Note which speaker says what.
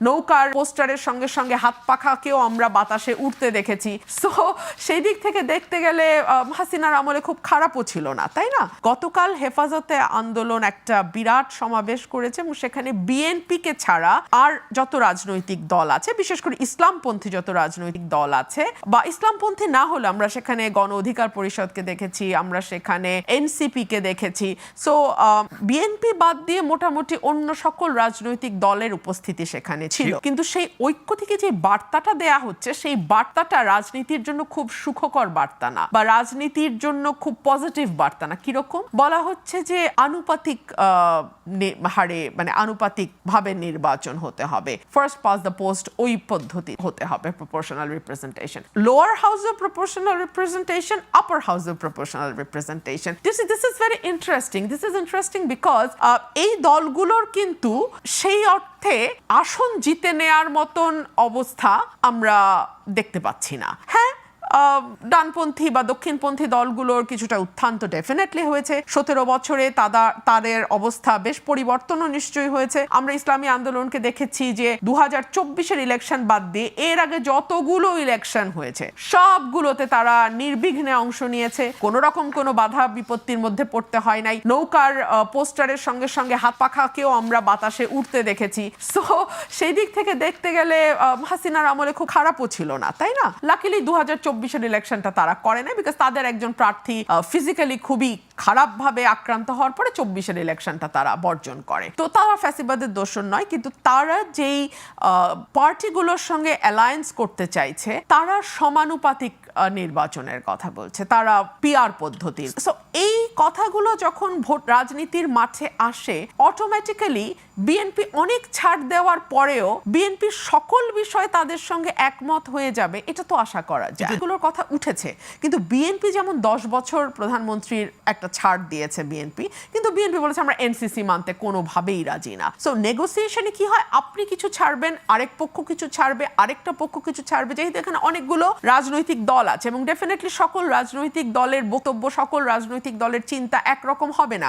Speaker 1: নৌকার পোস্টারের সঙ্গে সঙ্গে হাত পাখাকেও আমরা বাতাসে উঠতে দেখেছি। সো সেই দিক থেকে দেখতে গেলে হাসিনার আমলে খুব খারাপও ছিল না, তাই না? গতকাল হেফাজতে আন্দোলন একটা বিরাট সমাবেশ করেছে এবং সেখানে বিএনপিকে ছাড়া আর যত রাজনৈতিক দল আছে, বিশেষ করে ইসলামপন্থী যত রাজনৈতিক দল আছে, বা ইসলামপন্থী না হলে আমরা সেখানে গণ অধিকার পরিষদকে দেখেছি, আমরা সেখানে এনসিপি কে দেখেছি। সো বিএনপি বাদ দিয়ে মোটামুটি অন্য সকল রাজনৈতিক দলের উপস্থিতি সেখানে ছিল। কিন্তু সেই ঐক্য থেকে যে বার্তাটা দেয়া হচ্ছে, সেই বার্তাটা রাজনীতির জন্য খুব সুখকর বার্তা না, বা রাজনীতির জন্য খুব পজিটিভ বার্তা না। কিরকম বলা হচ্ছে যে আনুপাতিক হারে, মানে আনুপাতিক ভাবে নির্বাচন হতে হবে, ফার্স্ট পাস দ্য পোস্ট ওই পদ্ধতি হতে হবে, proportional representation, lower house of proportional representation, upper house of proportional representation. This is very interesting. This is interesting because এই দলগুলোর কিন্তু সেই অর্থে আসন জিতে নেয়ার মতন অবস্থা আমরা দেখতে পাচ্ছি না। হ্যাঁ, ডানপন্থী বা দক্ষিণপন্থী দলগুলোর কিছুটা উত্থান তো ডেফিনেটলি হয়েছে। 17 বছরে তাদের অবস্থা বেশ পরিবর্তনও নিশ্চয়ই হয়েছে। আমরা ইসলামী আন্দোলনকে দেখেছি যে 2024-এর ইলেকশন বাদ দিয়ে এর আগে যতগুলো ইলেকশন হয়েছে সবগুলোতে তারা নির্বিঘ্নে অংশ নিয়েছে, কোনো রকম কোনো বাধা বিপত্তির মধ্যে পড়তে হয় নাই। নৌকার পোস্টারের সঙ্গে সঙ্গে হাত পাখাকেও আমরা বাতাসে উঠতে দেখেছি। সো সেই দিক থেকে দেখতে গেলে হাসিনার আমলে খুব খারাপও ছিল না, তাই না? লাকিলি 2024-এর ইলেকশনটা তারা করে না, বিকজ তাদের একজন প্রার্থী ফিজিক্যালি খুবই খারাপভাবে আক্রান্ত হওয়ার পরে 24-এর ইলেকশনটা তারা বর্জন করে। তো তারা ফ্যাসিবাদের দোষর নয়, কিন্তু তারা যেই পার্টিগুলোর সঙ্গে অ্যালায়েন্স করতে চাইছে তারা সমানুপাতিক নির্বাচনের কথা বলছে, তারা পিআর পদ্ধতির। সো এই কথাগুলো যখন ভোট রাজনীতির মাঠে আসে, অটোমেটিক্যালি বিএনপি অনেক ছাড় দেওয়ার পরেও বিএনপির সকল বিষয় তাদের সঙ্গে একমত হয়ে যাবে, এটা তো আশা করা যায়। এগুলোর কথা উঠেছে, কিন্তু বিএনপি যেমন 10 বছর প্রধানমন্ত্রীর একটা ছাড় দিয়েছে বিএনপি, কিন্তু বিএনপি বলেছে আমরা এনসিসি মানতে কোনোভাবেই রাজি না। সো নেগোসিয়েশনে কি হয়, আপনি কিছু ছাড়বেন, আরেক পক্ষ কিছু ছাড়বে, আরেকটা পক্ষ কিছু ছাড়বে। যেহেতু এখানে অনেকগুলো রাজনৈতিক দল আছে এবং ডেফিনেটলি সকল রাজনৈতিক দলের বক্তব্য, সকল রাজনৈতিক দলের চিন্তা একরকম হবে না।